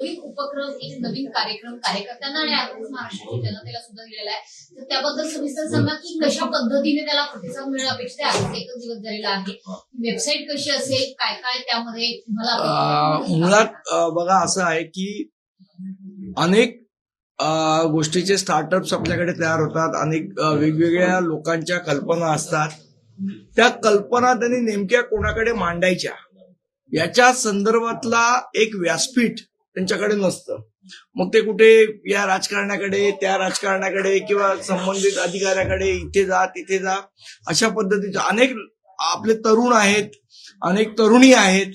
एक उपक्रम, एक नवीन कार्यक्रम कार्यकर्त्यांना आणि आधीच महाराष्ट्राच्या जनतेला सुद्धा दिलेला आहे. तर त्याबद्दल सविस्तर सांगा की कशा पद्धतीने त्याला प्रतिसाद मिळणं अपेक्षित आहे. आजच एकच दिवस झालेला आहे. वेबसाईट कशी असेल, काय काय त्यामध्ये तुम्हाला मुळात बघा असं आहे की अनेक गोष्टीचे स्टार्टअप्स आपल्याकडे तयार होतात. अनेक वेगवेगळ्या लोकांच्या कल्पना असतात. त्या कल्पना त्यांनी नेमक्या कोणाकडे मांडायच्या याच्या संदर्भातला एक व्यासपीठ त्यांच्याकडे नसतं. मग ते कुठे या राजकारण्याकडे, त्या राजकारण्याकडे किंवा संबंधित अधिकाऱ्याकडे, इथे जा तिथे जा, अशा पद्धतीचे अनेक आपले तरुण आहेत, अनेक तरुणी आहेत,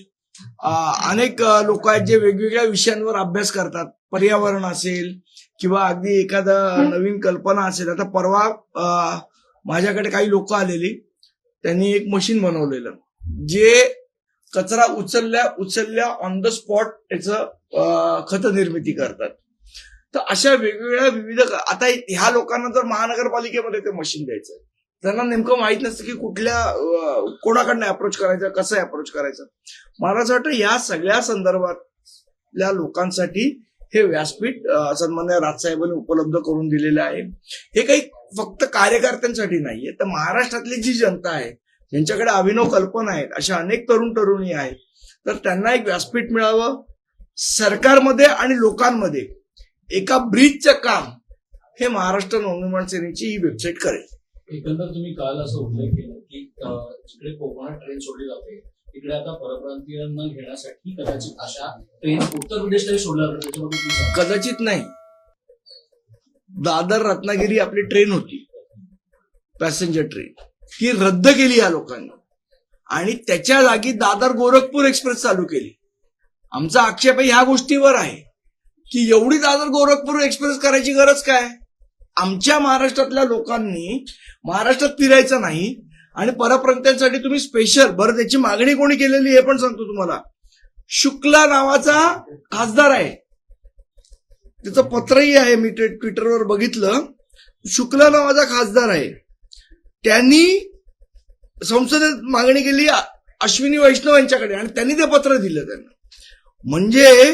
अनेक लोक आहेत जे वेगवेगळ्या विषयांवर अभ्यास करतात. पर्यावरण असेल किंवा अगदी एखादा नवीन कल्पना असेल. आता परवा माझ्याकडे काही लोक आलेली, त्यांनी एक मशीन बनवलेलं जे कचरा उचलल्या ऑन द स्पॉट त्याचं खत निर्मिती करतात. तर अशा वेगवेगळ्या विविध, आता ह्या लोकांना जर महानगरपालिकेमध्ये ते मशीन द्यायचं, त्यांना नेमकं माहित नसतं की कुठल्या कोणाकडनं अप्रोच करायचं, कसं अप्रोच करायचं. मला असं वाटतं या सगळ्या संदर्भातल्या लोकांसाठी हे व्यासपीठ सन्माननीय राजसाहेबांनी उपलब्ध करून दिलेलं आहे. हे काही फक्त कार्यकर्त्यांसाठी नाहीये, तर महाराष्ट्रातली जी जनता आहे, ज्यांच्याकडे अभिनव कल्पना आहेत, अशा अनेक तरुण तरुणी आहेत, तर त्यांना एक व्यासपीठ मिळावं. सरकारमध्ये आणि लोकांमध्ये एका ब्रिजचं काम हे महाराष्ट्र नवनिर्माण सेनेची ही वेबसाईट करेल. एकंदर तुम्ही काल असं उल्लेख केला की जिकडे कोकणात ट्रेन सोडली जाते तिकडे आता परप्रांतीयांना घेण्यासाठी कदाचित अशा ट्रेन उत्तर प्रदेशलाही सोडल्या जातात. कदाचित नाही, दादर रत्नागिरी आपली ट्रेन होती, पॅसेंजर ट्रेन, ही रद्द केली या लोकांनी आणि त्याच्या जागी दादर गोरखपूर एक्सप्रेस चालू केली. आमचा आक्षेप ह्या गोष्टीवर आहे की एवढी दादर गोरखपूर एक्सप्रेस करायची गरज काय. आमच्या महाराष्ट्रातल्या लोकांनी महाराष्ट्रात फिरायचं नाही आणि परप्रांतांसाठी तुम्ही स्पेशल, बरं त्याची मागणी कोणी केलेली हे पण सांगतो तुम्हाला. शुक्ला नावाचा खासदार आहे, त्याचं पत्रही आहे, मी ट्विटरवर बघितलं. शुक्ला नावाचा खासदार आहे, त्यांनी संसदेत मागणी केली अश्विनी वैष्णव यांच्याकडे आणि त्यांनी ते पत्र दिलं त्यांना. म्हणजे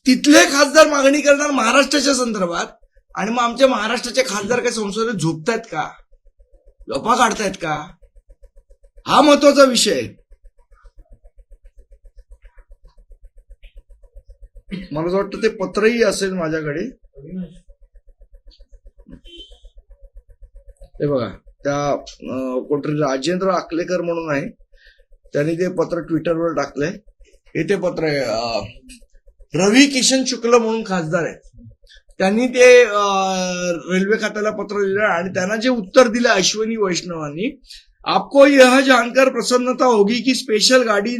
तिथले खासदार मागणी करणार महाराष्ट्राच्या संदर्भात आणि मग आमच्या महाराष्ट्राचे खासदार काय संसदेत झोपतायत का, लपा काढतायत का, हा महत्वाचा विषय आहे. मला असं वाटतं ते पत्रही असेल माझ्याकडे. हे बघा, त्या कोणतरी राजेंद्र आकलेकर म्हणून आहे, त्यांनी ते पत्र ट्विटरवर टाकलंय. हे ते पत्र आहे. रवी किशन शुक्ल म्हणून खासदार आहेत, त्यांनी ते रेल्वे खात्याला पत्र दिलं आणि त्यांना जे उत्तर दिलं अश्विनी वैष्णवांनी, आपको यह जानकर प्रसन्नता होगी कि स्पेशल गाड़ी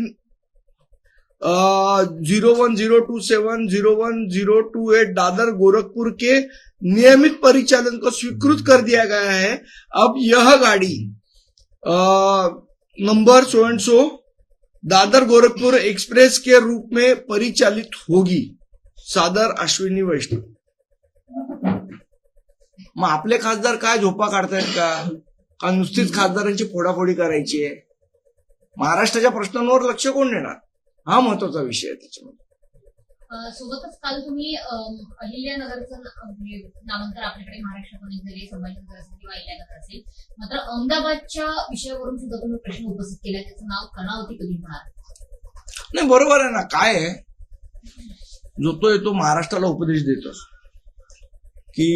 0102701028 दादर गोरखपुर के नियमित परिचालन को स्वीकृत कर दिया गया है. अब यह गाड़ी number so and so Dadar Gorakhpur express के रूप में परिचालित होगी. सादर अश्विनी वैष्णव. मग आपले खासदार काय झोपा काढतायत का नुसतीच खासदारांची फोडाफोडी करायची आहे. महाराष्ट्राच्या प्रश्नांवर लक्ष कोण देणार, हा महत्वाचा विषय आहे त्याच्यामध्ये. सोबतच काल तुम्ही अहिल्यानगरचं नामांतर आपल्याकडे महाराष्ट्रात झाले, संभाजीनगर असेल किंवा अहिल्यानगर असेल, मात्र अहमदाबादच्या विषयावरून सुद्धा तुम्ही प्रश्न उपस्थित केला, त्याचं नाव कर्णावती कधी होणार. नाही, बरोबर आहे ना. काय आहे, जो तो येतो महाराष्ट्राला उपदेश देतो की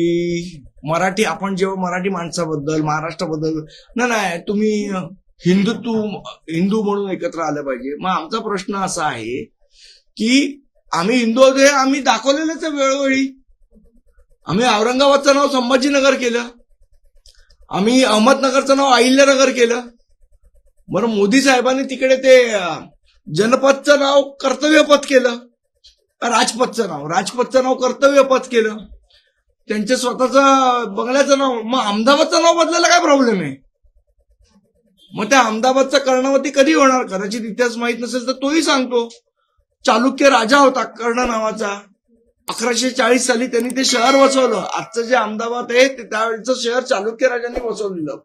मराठी, आपण जेव्हा मराठी माणसाबद्दल, महाराष्ट्राबद्दल, नाही तुम्ही हिंदू म्हणून एकत्र आलं पाहिजे. मग आमचा प्रश्न असा आहे की आम्ही हिंदू आहोत हे आम्ही दाखवलेलंच आहे वेळोवेळी. आम्ही औरंगाबादचं नाव संभाजीनगर केलं, आम्ही अहमदनगरचं नाव अहिल्यानगर केलं. बरं, मोदी साहेबांनी तिकडे ते जनपदचं नाव कर्तव्यपथ केलं, राजपथचं नाव कर्तव्यपथ केलं, त्यांच्या स्वतःचं बंगल्याचं नाव. मग अहमदाबादचं नाव बदलायला काय प्रॉब्लेम आहे. मग त्या अहमदाबादचा कर्णावती कधी होणार, कदाचित इतिहास माहित नसेल तर तोही सांगतो. चालुक्य राजा होता कर्ण नावाचा, 1140 साली त्यांनी ते शहर वसवलं. आजचं जे अहमदाबाद आहे ते त्यावेळेचं शहर चालुक्य राजांनी वसवलेलं.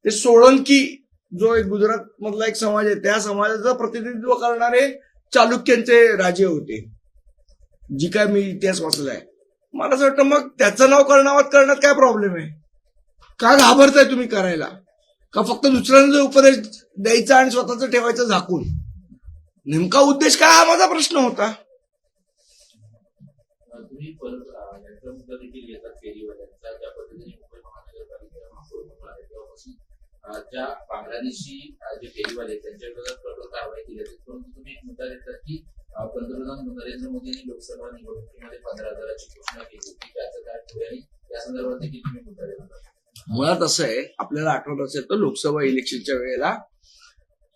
ते सोळंकी जो एक गुजरात मधला एक समाज आहे, त्या समाजाचं प्रतिनिधित्व करणारे चालुक्यांचे राजे होते. जी काय मी इतिहास वाचलाय, मला असं वाटतं मग त्याचं नाव कर्णावत करण्यात काय प्रॉब्लेम आहे? का घाबरताय तुम्ही करायला? का फक्त दुसऱ्यांचा उपदेश द्यायचा आणि स्वतःच ठेवायचं झाकून? नेमका उद्देश काय हा माझा प्रश्न होता. तुम्ही परत यांचा मुद्दा देखील घेतात फेरीवाल्यांचा, ज्या पद्धतीने मुंबई महानगरपालिका महापौर म्हणून आहे तेव्हापासून ज्या बांगलादेशी जे फेरीवाले आहेत त्यांच्या विरोधात कठोर कारवाई केली जाते, परंतु तुम्ही एक मुद्दा देतात की पंतप्रधान नरेंद्र मोदींनी लोकसभा निवडणुकीमध्ये 15,000ची घोषणा केली होती, त्याचं काय पुढे आणि या संदर्भात देखील तुम्ही मुद्दा देतात. मुळात असं आहे, आपल्याला आठवत असेल तर लोकसभा इलेक्शनच्या वेळेला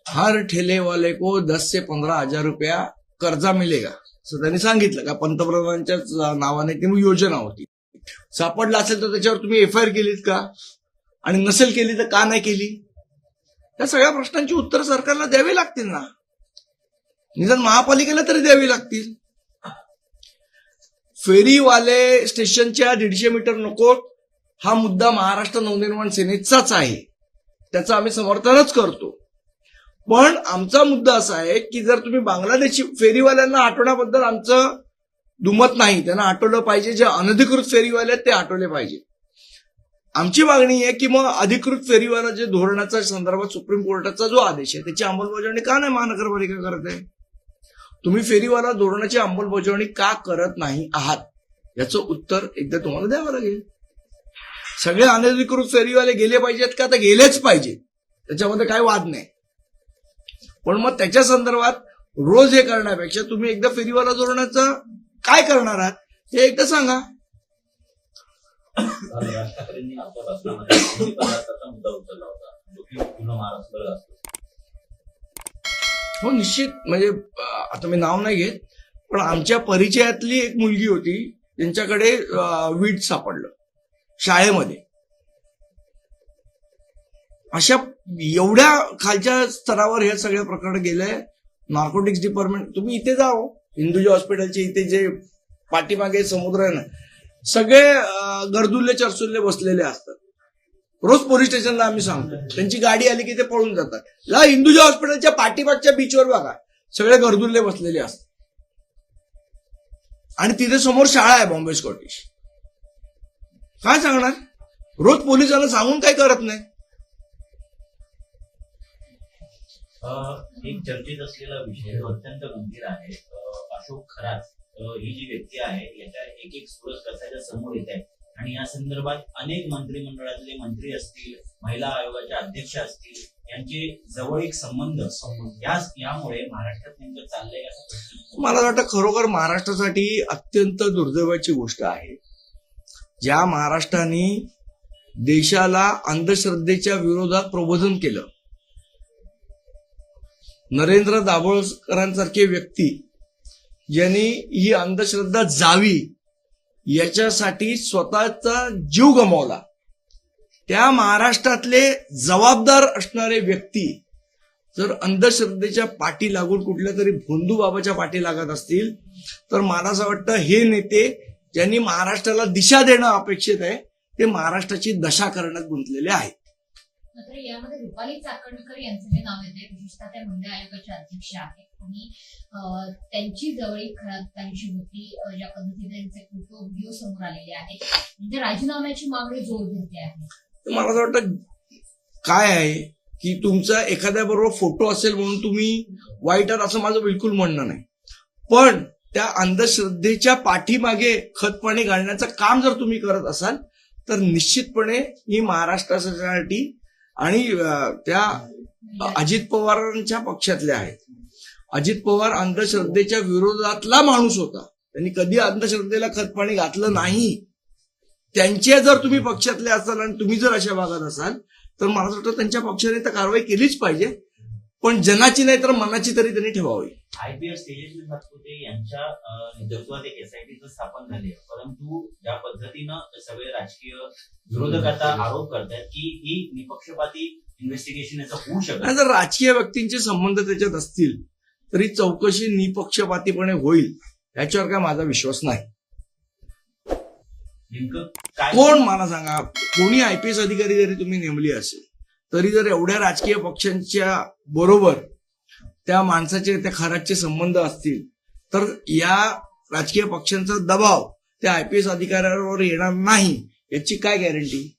हर ठेले वाले को 10 से 15,000 रुपया कर्जा मिलेगा असं त्यांनी सांगितलं. का पंतप्रधानांच्या नावाने ती योजना होती. सापडला असेल तर त्याच्यावर तुम्ही एफआयआर केलीत का? आणि नसेल केली तर का नाही केली? त्या सगळ्या प्रश्नांची उत्तर सरकारला द्यावी लागतील ना, निदान महापालिकेला तरी द्यावी लागतील. फेरीवाले स्टेशनच्या 150 मीटर नको हा मुद्दा महाराष्ट्र नवनिर्माण सेनेचाच आहे, त्याचं आम्ही समर्थनच करतो. पण आमचा मुद्दा असा आहे की जर तुम्ही बांगलादेशी फेरीवाल्यांना हटवण्याबद्दल आमचं दुमत नाही, त्यांना हटवलं पाहिजे. जे अनधिकृत फेरीवाले आहेत ते हटवले पाहिजे. आमची मागणी आहे की मग अधिकृत फेरीवाला जे धोरणाच्या संदर्भात सुप्रीम कोर्टाचा जो आदेश आहे त्याची अंमलबजावणी का नाही महानगरपालिका करत आहे? तुम्ही फेरीवाला धोरणाची अंमलबजावणी का करत नाही आहात याचं उत्तर एकदा तुम्हाला द्यावं लागेल. सगळे अनधिकृत फेरीवाले गेले पाहिजेत का? तर गेलेच पाहिजेत, त्याच्यामध्ये काही वाद नाही. पण मग त्याच्या संदर्भात रोज हे करण्यापेक्षा तुम्ही एकदा फेरीवाला धोरणाचं काय करणार आहात हे एकदा सांगा. राज ठाकरेंनी आपल्या भाषणामध्ये पदार्थाचा मुद्दा उचलला होता, जो की पूर्ण महाराष्ट्राला असतो. हो निश्चित, म्हणजे आता मी नाव नाही घेत, पण आमच्या परिचयातली एक मुलगी होती त्यांच्याकडे वीट सापडलं शाळेमध्ये. अशा एवढ्या खालच्या स्तरावर हे सगळे प्रकरण गेले. नार्कोटिक्स डिपार्टमेंट, तुम्ही इथे जाओ हिंदुजा हॉस्पिटलचे इथे जे पाठीमागे समुद्र आहे ना, सगळे गरदुल्ले चरसुल्ले बसलेले असतात. रोज पोलीस स्टेशनला आम्ही सांगतो, त्यांची गाडी आली की ते पळून जातात. ला हिंदुजा हॉस्पिटलच्या पाठीमागच्या बीचवर बघा, सगळे गरदुल्ले बसलेले असतात. आणि तिथे समोर शाळा आहे बॉम्बे स्कॉटिश. काय सांगणार? रोज पोलिसांना सांगून काय करत नाही. एक चर्चेत असलेला विषय जो अत्यंत गंभीर आहे. अशोक खरात ही जी व्यक्ती आहे याच्या एक सुरस कसाच्या समोर येत आहे आणि या संदर्भात अनेक मंत्रिमंडळातले मंत्री असतील, महिला आयोगाच्या अध्यक्ष असतील, यांचे जवळीक संबंध यामुळे महाराष्ट्रात नेमकं चाललंय असं मला वाटतं खरोखर महाराष्ट्रासाठी अत्यंत दुर्दैवाची गोष्ट आहे. ज्या महाराष्ट्राने देशाला अंधश्रद्धेच्या विरोधात प्रबोधन केलं, नरेंद्र दाभोळकरांसारखे व्यक्ती ज्यांनी ही अंधश्रद्धा जावी याच्यासाठी स्वतःचा जीव गमावला, त्या महाराष्ट्रातले जबाबदार असणारे व्यक्ती जर अंधश्रद्धेच्या पाठी लागून कुठल्या तरी भोंदू बाबाच्या पाठी लागत असतील तर मला असं वाटतं हे नेते ज्यांनी महाराष्ट्राला दिशा देणं अपेक्षित आहे ते महाराष्ट्राची दशा करण्यात गुंतलेले आहेत. मात्र यामध्ये रुपाली चाकणकर यांचं जे नाव येते, विशेषतः त्या महिला आयोगाच्या अध्यक्ष आहेत आणि त्यांची जवळीक खरातांची होती. ज्या पद्धतीने त्यांचे फोटो व्हिडिओ समोर आलेले आहेत, म्हणजे राजीनाम्याची मागणी जोर धरते आहे. मला असं वाटतं काय आहे की तुमचा एखाद्या बरोबर फोटो असेल म्हणून तुम्ही वाईट आहात असं माझं बिलकुल म्हणणं नाही. पण त्या अंधश्रद्धेच्या पाठीमागे खतपाणी घालण्याचं काम जर तुम्ही करत असाल तर निश्चितपणे ही महाराष्ट्रासाठी आणि त्या अजित पवारांच्या पक्षातले आहेत. अजित पवार अंधश्रद्धेच्या विरोधातला माणूस होता, त्यांनी कधी अंधश्रद्धेला खतपाणी घातलं नाही. त्यांच्या जर तुम्ही पक्षातले असाल आणि तुम्ही जर अशा भागात असाल तर मला वाटतं त्यांच्या पक्षाने तर कारवाई केलीच पाहिजे, पण जनाची नाही तर मनाची तरी त्यांनी ठेवावी. IPS तेजस्वी सातपुते यांच्या नेतृत्वात एक SIT स्थापन झाली, परंतु ज्या पद्धतीनं सगळे राजकीय विरोधक आता आरोप करतात की ही निपक्षपाती इन्व्हेस्टिगेशन याचं होऊ शकत नाही. जर राजकीय व्यक्तींचे संबंध त्याच्यात असतील तरी चौकशी निपक्षपातीपणे होईल याच्यावर काय माझा विश्वास नाही. नेमकं काय कोण मला सांगा, कोणी IPS अधिकारी जरी तुम्ही नेमली असेल तरी जर एवढ्या राजकीय पक्षांच्या बरोबर त्या माणसाचे त्या खराचे संबंध असतील तर या राजकीय पक्षांचा दबाव त्या IPS अधिकाऱ्यांवर येणार नाही याची काय गॅरंटी?